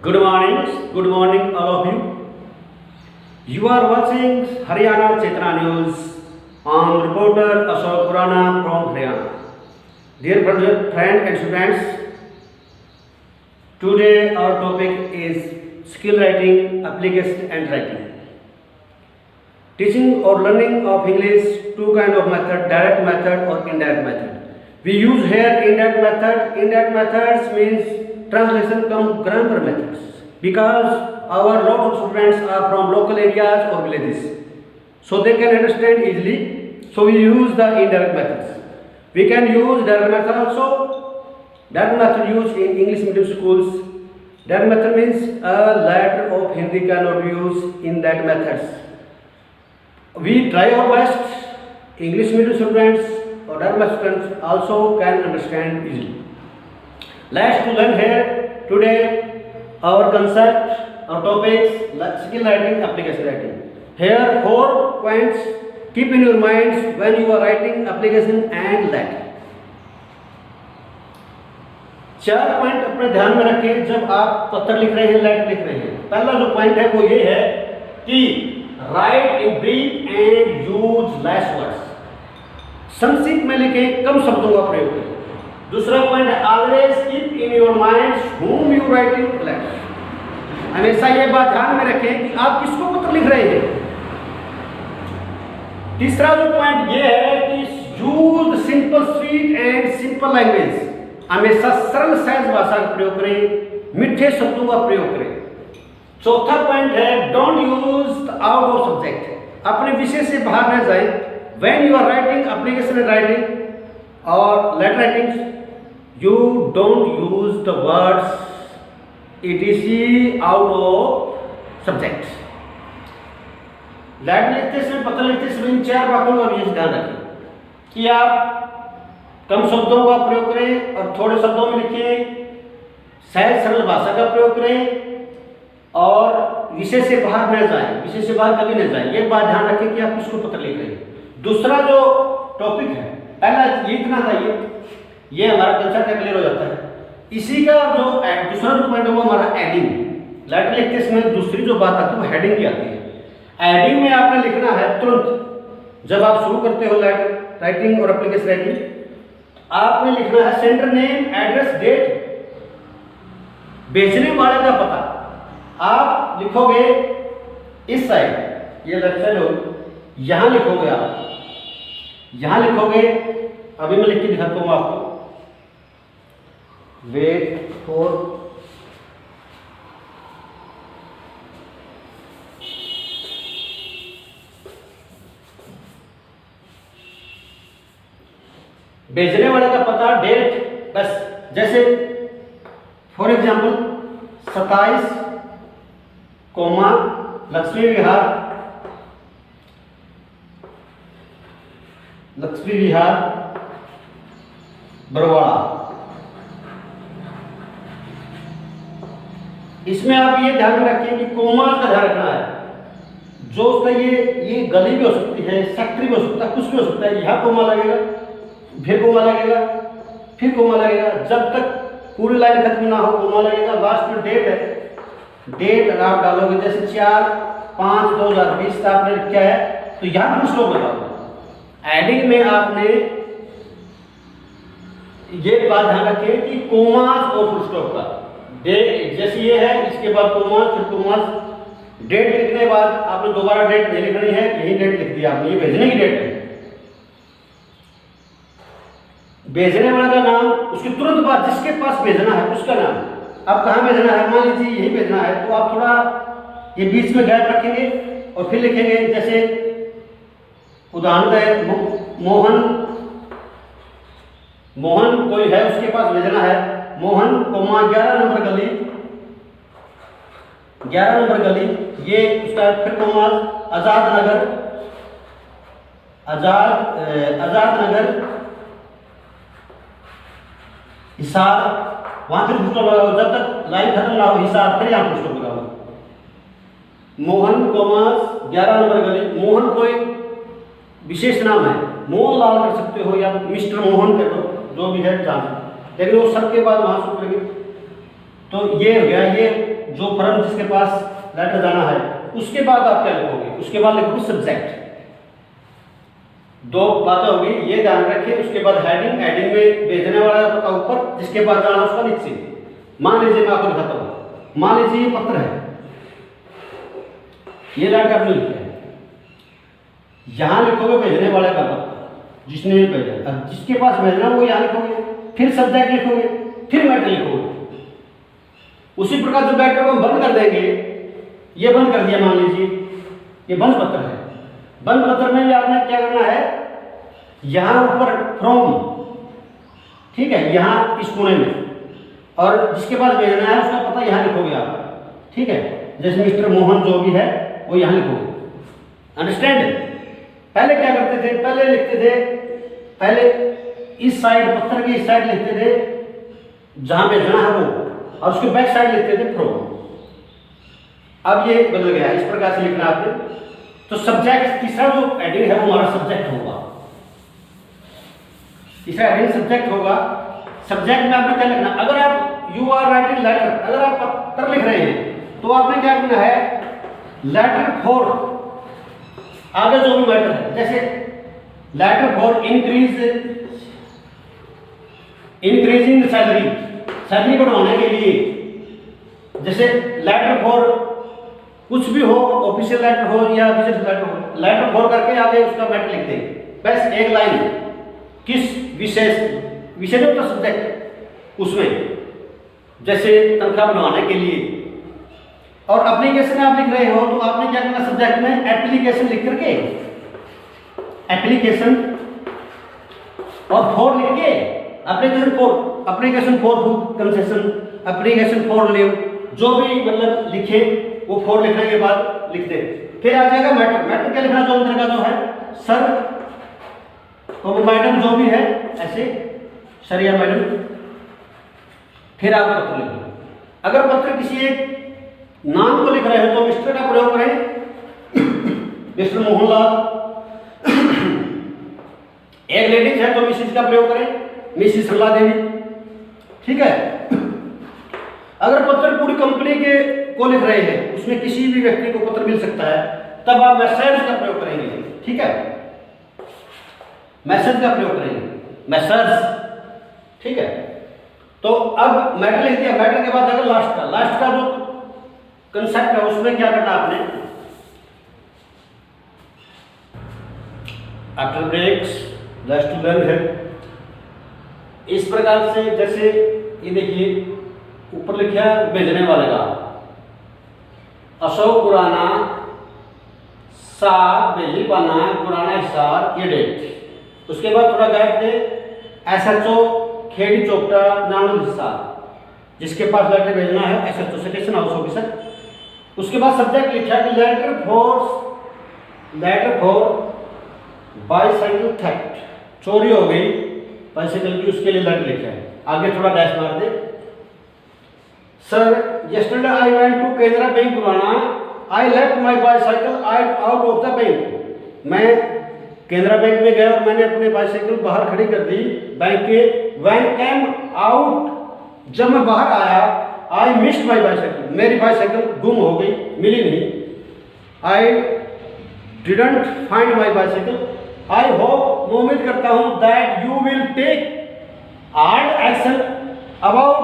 Good morning, all of you. You are watching Haryana Chetna News. I am reporter Ashok Khurana from Haryana. Dear friends and students, today our topic is skill writing, application and writing. Teaching or learning of English, two kind of method, direct method or indirect method. We use here indirect method. Indirect methods means translation come grammar methods, because our lot of students are from local areas or villages, so they can understand easily. So we use the indirect methods. We can use direct method also. Direct method used in English medium schools. Direct method means a letter of Hindi cannot be used in that methods. We try our best. English medium students or direct method students also can understand easily. Let's learn here today our concept, our topics, skill writing, application writing. Here 4 points keep in your minds when you are writing application and writing. 4 point अपने ध्यान में रखें जब आप पत्र लिख रहे हैं, लेटर लिख रहे हैं. पहला जो पॉइंट है वो ये है कि right in brief and use less voids. संक्षिप्त में लिखें, कम शब्दों का प्रयोग करें. दूसरा पॉइंट है always keep in your mind whom you writing letter. हमेशा ये बात ध्यान में रखें कि आप किसको पत्र लिख रहे हैं. तीसरा जो पॉइंट ये है कि use simple sweet and simple language. हमेशा सरल सहज भाषा का प्रयोग करें, मीठे शब्दों का प्रयोग करें. चौथा पॉइंट है don't use out of subject. अपने विषय से बाहर न जाएं. When you are writing application writing और letter writing, you don't use the words etc out of subject. Letter लिखते समय, पत्र लिखते समय इन 4 बातों का विशेष ध्यान रखें कि आप कम शब्दों का प्रयोग करें और थोड़े शब्दों में लिखें, सहज सरल भाषा का प्रयोग करें और विषय से बाहर न जाएं. विषय से बाहर कभी न जाएं. ये बात ध्यान रखें कि आप किसको पत्र लिख रहे हैं. दूसरा जो टॉपिक है, पहला ये इतना था, ये हमारा कंसेप्ट क्लियर हो जाता है. इसी का जो दूसरा जो पॉइंट है वो हमारा एडिंग. लेटर लिखते समय दूसरी जो बात आती है वो हेडिंग की आती है. एडिंग में आपने लिखना है तुरंत जब आप शुरू करते हो लेटर राइटिंग और एप्लीकेशन राइटिंग, आपने लिखना है सेंडर नेम, एड्रेस, डेट, भेजने वाले का पता. आप लिखोगे इस साइड, ये लेफ्ट साइड हो, यहां लिखोगे, आप यहां लिखोगे. अभी मैं लिख के दिखाता हूं आपको. वेट फॉर भेजने वाले का पता, डेट, बस. जैसे फॉर एग्जांपल 27 कोमा लक्ष्मी विहार बरवाड़ा. इसमें आप ये ध्यान में रखिए कि कोमा का ध्यान रखना है. जो उसका ये गली भी हो सकती है, सेक्टर भी हो सकता है, कुछ भी हो सकता है. यहाँ कोमा लगेगा, फिर कोमा लगेगा, फिर कोमा लगेगा, जब तक पूरी लाइन खत्म ना हो कोमा लगेगा. लास्ट में डेट है, डेट अगर आप डालोगे जैसे 4/5/2020 का आपने क्या है तो यहाँ फुल स्टॉप लगाओगे. एडिंग में आपने ये बात ध्यान रखें कि कोमास और फुल स्टॉप का डेट जैसे ये है, इसके बाद कोमास, फिर कोमास. डेट लिखने के बाद आपने दोबारा डेट नहीं लिखनी है, यही डेट लिख दिया आपने. ये भेजने की डेट है. भेजने वाले का नाम, उसके तुरंत बाद जिसके पास भेजना है उसका नाम. अब कहाँ भेजना है, मान लीजिए यही भेजना है, तो आप थोड़ा ये बीच में गैप रखेंगे और फिर लिखेंगे. जैसे उदाहरण है मोहन कोई है, उसके पास भेजना है मोहन कोमा 11 नंबर गली, 11 नंबर गली, ये उसका फिर कोमा आजाद नगर हिसार. वहां फिर फुल लगाओ जब तक लाइन खत्म ना हो. हिसार, फिर यहाँ फुल लगाओ. मोहन कोमा 11 नंबर गली. मोहन कोई विशेष नाम है, मोहन लाल कर सकते हो या मिस्टर मोहन कर दो, जो भी है जान. लेकिन वो सब के बाद वहां शुरू करेंगे तो ये हो गया. ये जो फर्म जिसके पास लेटर जाना है, उसके बाद आप क्या लिखोगे, उसके बाद लिखोगे सब्जेक्ट। दो बातें होगी, ये ध्यान रखिए। उसके बाद हेडिंग, हेडिंग में भेजने वाला का ऊपर, जिसके बाद जाना उसका नीचे। मान लीजिए मैं आपको दिखाता हूँ, मान लीजिए ये पत्र है, ये लेटर आपने लिखा है, यहां लिखोगे भेजने वाले का पत्र, जिसने भेजा, अब जिसके पास भेजना वो यहां लिखोगे, फिर सब्जेक्ट लिखोगे, फिर मैटर लिखोगे। उसी प्रकार जो मैटर को हम बंद कर देंगे, ये बंद कर दिया, मान लीजिए ये बंद पत्र है। बंद पत्र में भी आपने क्या करना है, यहां ऊपर फ्रॉम, ठीक है, यहां इस कोने में, और जिसके पास भेजना है उसका पता यहां लिखोगे आप, ठीक है। जैसे मिस्टर मोहन जो भी है वो यहां लिखोगे। अंडरस्टैंड? पहले क्या करते थे, पहले लिखते थे, पहले इस साइड, पत्थर की इस साइड लिखते थे जहां भेजना है वो, और उसके बैक साइड लिखते थे फ्रॉम। अब ये बदल गया, इस प्रकार से लिखना आपने। तो सब्जेक्ट, तीसरा जो हेडिंग है वो हमारा सब्जेक्ट होगा, तीसरा हेडिंग सब्जेक्ट होगा। सब्जेक्ट में आपने क्या लिखना, अगर आप यू आर राइटिंग लेटर, अगर आप पत्र लिख रहे हैं तो आपने क्या करना है, लेटर फॉर, आगे जो भी मैटर है, जैसे letter for increasing salary, salary बढ़ाने के लिए, जैसे लेटर फॉर कुछ भी हो, ऑफिशियल लेटर हो या बिजनेस लेटर हो, लेटर फॉर करके आगे उसका मैटर लिख दें, बस एक लाइन, किस विशेष, विषय जो तो सब्जेक्ट उसमें, जैसे तनख्वाह बढ़ाने के लिए। और एप्लीकेशन आप लिख रहे हो तो आपने क्या करना, सब्जेक्ट में एप्लीकेशन लिख करके, एप्लीकेशन और फॉर लिख के, application for food concession, application for leave, जो भी मतलब लिखे वो फॉर लिखने के बाद लिख दे। फिर आ जाएगा मैटर, मैटर क्या लिखना, जो अंदर का जो है सर, तो मैडम जो भी है ऐसे, सर या मैडम, फिर आप पत्र लिखें। अगर पत्र किसी एक नाम को लिख रहे हो तो मिस्टर का प्रयोग करें, मिस्टर मोहनलाल। एक लेडीज है तो मिसिस का प्रयोग करें, मिसिस सरला देवी, ठीक है। अगर पत्र पूरी कंपनी के को लिख रहे हैं, उसमें किसी भी व्यक्ति को पत्र मिल सकता है, तब आप मैसेज का प्रयोग करेंगे, ठीक है, मैसेज का प्रयोग करेंगे, मैसेज, ठीक है। तो अब मैटर लिख दिया, मैटर के बाद अगर लास्ट का जो कंसेप्ट है उसमें क्या करना आपने, after breaks just to learn है, इस प्रकार से। जैसे ये देखिए ऊपर लिखा भेजने वाले का अशोक पुराना सा बेली पाना पुराना हिसार ये डेट, उसके बाद थोड़ा गैप दे, SHO खेड़ी चोपटा नानल हिसार, जिसके पास लेटर भेजना है SHO स्टेशन हाउस ऑफिसर। उसके बाद सब्जेक्ट लिखा कि लेटर फॉर बाईसाइकिल थेफ्ट, चोरी हो गई बाईसाइकिल की, उसके लिए लेटर लिखा है, आगे थोड़ा डैश मार दे। Sir yesterday I went to Canara bank पुराना, I left my bicycle out of the bank, मैं केनरा बैंक में गया और मैंने अपने बाइसाइकिल बाहर खड़ी कर दी बैंक के। when came out, जब मैं बाहर आया, I missed my bicycle, मेरी बाइसाइकिल गुम हो गई, मिली नहीं। I didn't find my bicycle, I hope, मैं उम्मीद करता हूँ that you will take hard action about,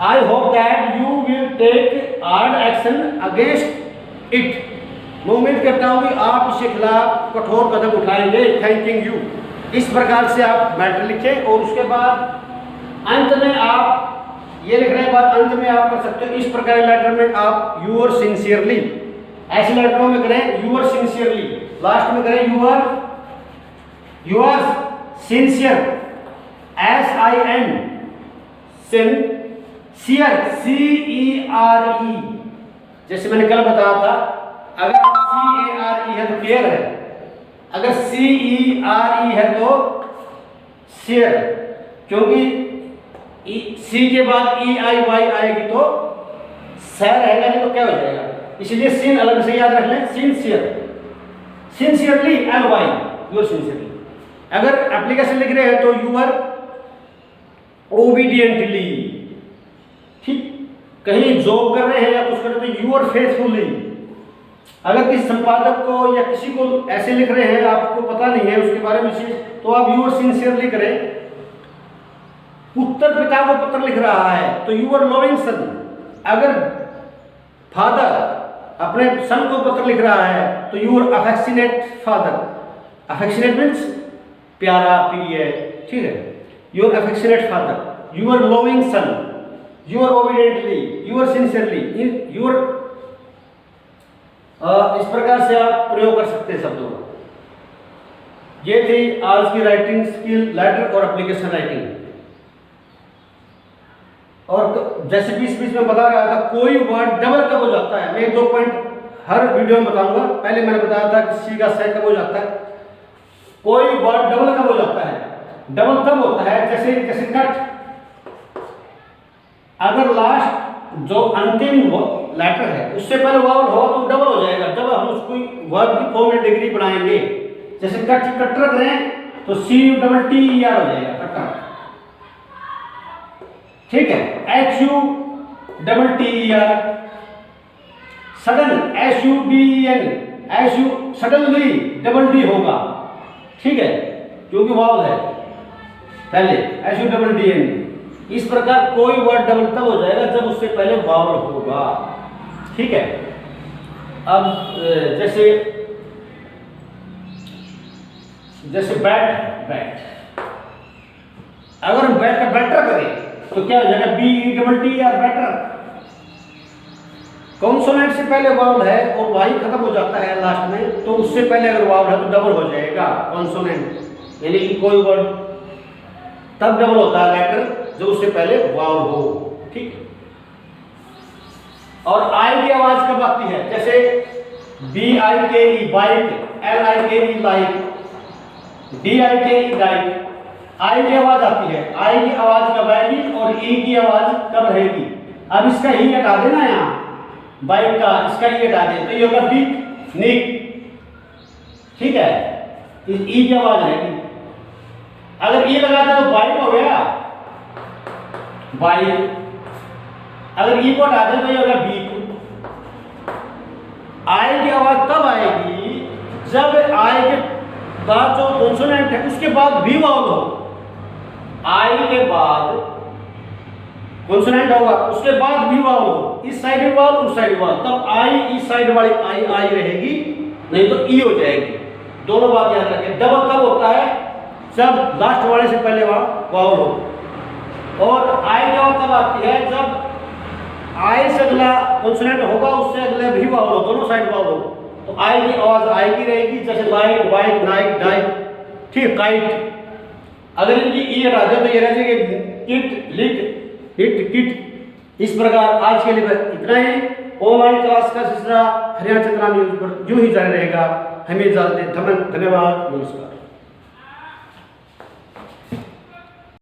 I hope that you will take hard action against it, मैं उम्मीद करता हूँ कि आप इसके खिलाफ कठोर कदम उठाएंगे। थैंकिंग यू, इस प्रकार से आप मैटर लिखें। और उसके बाद अंत में आप ये लिखने के बाद अंत में आप कर सकते हो इस प्रकार लेटर में आप यूअर सिंसियरली, ऐसे लेटरों में करें यूअर सिंसियरली, लास्ट में करें your sincere, SIN sincere, CERE, जैसे मैंने कल बताया था। अगर CARE है तो केयर है, अगर CERE है तो शेयर, क्योंकि C के बाद EIY आएगी तो सह रहेगा, नहीं तो क्या हो जाएगा, इसलिए सिन अलग से याद रख लें, sincere, sincerely LY, your sincerely. अगर एप्लीकेशन लिख रहे हैं तो यूर ओबीडियंटली, ठीक, कहीं जॉब कर रहे हैं या कुछ कर रहे हैं तो यूर फेथफुली। अगर किसी संपादक को या किसी को ऐसे लिख रहे हैं आपको पता नहीं है उसके बारे में चीज, तो आप यूर सिंसियरली करें। पुत्र पिता को पत्र लिख रहा है तो यूर लविंग सन। अगर फादर अपने सन को पत्र लिख रहा है तो your affectionate father. Affectionate means प्यारा प्रिय, ठीक है। Your affectionate father, your loving son, your obediently, your sincerely, your इस प्रकार से आप प्रयोग कर सकते हैं शब्दों का। ये थी आज की राइटिंग स्किल, लेटर और एप्लीकेशन राइटिंग। और जैसे बीच बीच में बता रहा था कोई वर्ड डबल कब हो जाता है, मैं 2 पॉइंट हर वीडियो में बताऊंगा। पहले मैंने बताया था कि सी का से कब हो जाता है, कोई वर्ड डबल कब हो जाता है। डबल तब होता है जैसे कट, अगर लास्ट जो अंतिम लेटर है उससे पहले वावल हो तो डबल हो जाएगा। जब हम उसको वर्ब की फॉर्म में डिग्री बनाएंगे, जैसे कट रख रहे हैं तो C U double T E R हो जाएगा कटर, ठीक है। H U double T E R, sudden S U D E N, S U suddenly double D होगा, ठीक है, क्योंकि वावल है पहले, S U double D N. इस प्रकार कोई वर्ड डबल तब हो जाएगा जब उससे पहले वावल होगा, ठीक है। अब जैसे बैट, अगर हम बैट का बैटर करें तो क्या हो जाएगा, B E double T R better. Consonant से पहले वावल है और वाई खत्म हो जाता है लास्ट में, तो उससे पहले अगर वावल है तो डबल हो जाएगा कॉन्सोनेंट, यानी कि कोई वर्ड तब डबल होता है लेटर जो उससे पहले वावल हो, ठीक है। और आई की आवाज कब आती है, जैसे बी आई के ई बाइक, एल आई के ई लाइक, डी आई के ई डाइक, आई की आवाज आती है। आई की आवाज कब आएगी और ई की आवाज कब रहेगी। अब इसका ही हटा देना यहाँ, बाइक का इसका ही हटा दे तो ये होगा बिक निक, ठीक है, इस ई की आवाज रहेगी। अगर ई लगा दे तो बाइक हो गया बाइक, अगर ई को हटा दे तो ये होगा बीक। आई की आवाज तब आएगी जब आई के बाद जो कॉन्सोनेंट है उसके बाद भी वावल हो। आई के बाद कॉन्सोनेंट होगा उसके बाद भी वावल हो, इस साइड वावल उस साइड वावल, तब आई इस साइड वाली आई रहेगी, नहीं तो ई हो जाएगी। दोनों बात याद रखें। डबल तब होता है जब लास्ट वाले से पहले वावल हो, और आई की आवाज तब आती है जब आई से अगला कॉन्सोनेंट होगा उससे अगले भी वावल हो, दोनों साइड वावल हो, तो आई की आवाज आई की रहेगी, जैसे लाइट वाइट नाइट डाइट, ठीक, काइट। अगर इनकी ई हटा दे तो ये रह जाएगी किट लिट हिट किट। इस प्रकार आज के लिए इतना ही। ऑनलाइन क्लास का सिलसिला हरियाणा चंद्रा न्यूज पर यूं ही जारी रहेगा। हमें इजाजत दें। धन्यवाद, नमस्कार।